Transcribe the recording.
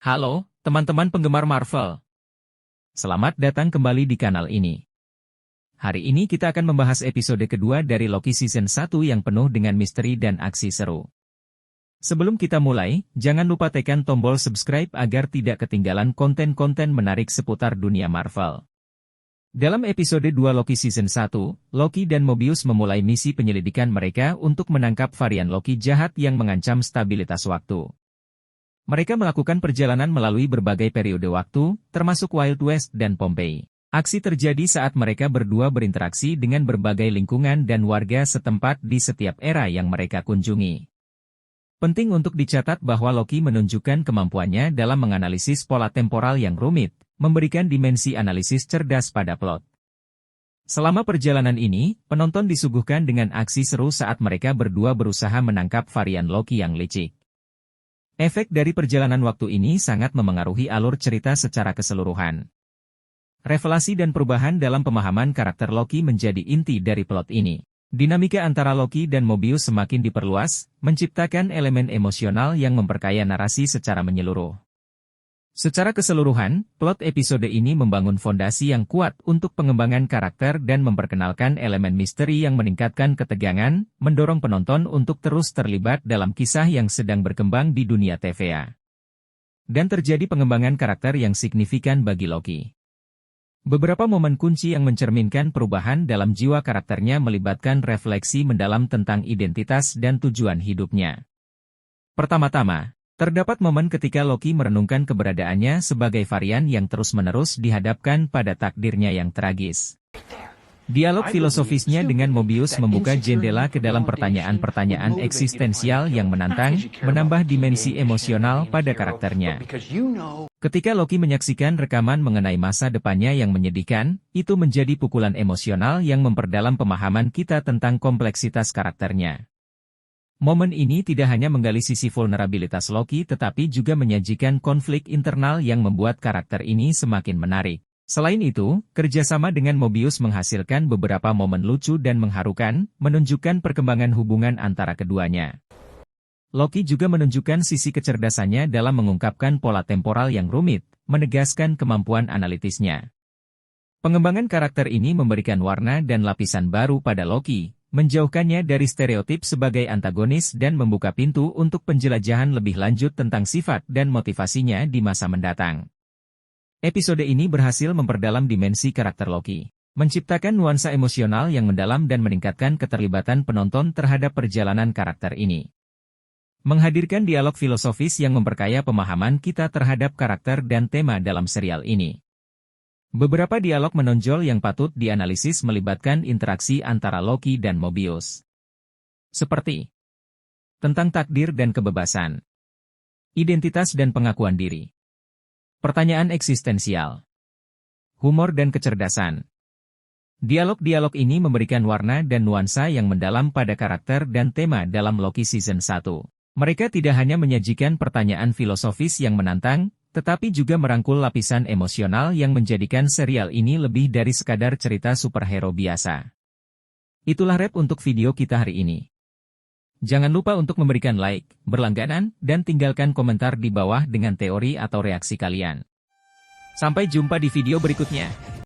Halo, teman-teman penggemar Marvel. Selamat datang kembali di kanal ini. Hari ini kita akan membahas episode kedua dari Loki Season 1 yang penuh dengan misteri dan aksi seru. Sebelum kita mulai, jangan lupa tekan tombol subscribe agar tidak ketinggalan konten-konten menarik seputar dunia Marvel. Dalam episode 2 Loki Season 1, Loki dan Mobius memulai misi penyelidikan mereka untuk menangkap varian Loki jahat yang mengancam stabilitas waktu. Mereka melakukan perjalanan melalui berbagai periode waktu, termasuk Wild West dan Pompeii. Aksi terjadi saat mereka berdua berinteraksi dengan berbagai lingkungan dan warga setempat di setiap era yang mereka kunjungi. Penting untuk dicatat bahwa Loki menunjukkan kemampuannya dalam menganalisis pola temporal yang rumit, memberikan dimensi analisis cerdas pada plot. Selama perjalanan ini, penonton disuguhkan dengan aksi seru saat mereka berdua berusaha menangkap varian Loki yang licik. Efek dari perjalanan waktu ini sangat memengaruhi alur cerita secara keseluruhan. Revelasi dan perubahan dalam pemahaman karakter Loki menjadi inti dari plot ini. Dinamika antara Loki dan Mobius semakin diperluas, menciptakan elemen emosional yang memperkaya narasi secara menyeluruh. Secara keseluruhan, plot episode ini membangun fondasi yang kuat untuk pengembangan karakter dan memperkenalkan elemen misteri yang meningkatkan ketegangan, mendorong penonton untuk terus terlibat dalam kisah yang sedang berkembang di dunia TVA. Dan terjadi pengembangan karakter yang signifikan bagi Loki. Beberapa momen kunci yang mencerminkan perubahan dalam jiwa karakternya melibatkan refleksi mendalam tentang identitas dan tujuan hidupnya. Pertama-tama, terdapat momen ketika Loki merenungkan keberadaannya sebagai varian yang terus-menerus dihadapkan pada takdirnya yang tragis. Dialog filosofisnya dengan Mobius membuka jendela ke dalam pertanyaan-pertanyaan eksistensial yang menantang, menambah dimensi emosional pada karakternya. Ketika Loki menyaksikan rekaman mengenai masa depannya yang menyedihkan, itu menjadi pukulan emosional yang memperdalam pemahaman kita tentang kompleksitas karakternya. Momen ini tidak hanya menggali sisi vulnerabilitas Loki tetapi juga menyajikan konflik internal yang membuat karakter ini semakin menarik. Selain itu, kerjasama dengan Mobius menghasilkan beberapa momen lucu dan mengharukan, menunjukkan perkembangan hubungan antara keduanya. Loki juga menunjukkan sisi kecerdasannya dalam mengungkapkan pola temporal yang rumit, menegaskan kemampuan analitisnya. Pengembangan karakter ini memberikan warna dan lapisan baru pada Loki, menjauhkannya dari stereotip sebagai antagonis dan membuka pintu untuk penjelajahan lebih lanjut tentang sifat dan motivasinya di masa mendatang. Episode ini berhasil memperdalam dimensi karakter Loki, menciptakan nuansa emosional yang mendalam dan meningkatkan keterlibatan penonton terhadap perjalanan karakter ini. Menghadirkan dialog filosofis yang memperkaya pemahaman kita terhadap karakter dan tema dalam serial ini. Beberapa dialog menonjol yang patut dianalisis melibatkan interaksi antara Loki dan Mobius. Seperti tentang takdir dan kebebasan, identitas dan pengakuan diri, pertanyaan eksistensial, humor dan kecerdasan. Dialog-dialog ini memberikan warna dan nuansa yang mendalam pada karakter dan tema dalam Loki Season 1. Mereka tidak hanya menyajikan pertanyaan filosofis yang menantang, tetapi juga merangkul lapisan emosional yang menjadikan serial ini lebih dari sekadar cerita superhero biasa. Itulah rap untuk video kita hari ini. Jangan lupa untuk memberikan like, berlangganan, dan tinggalkan komentar di bawah dengan teori atau reaksi kalian. Sampai jumpa di video berikutnya.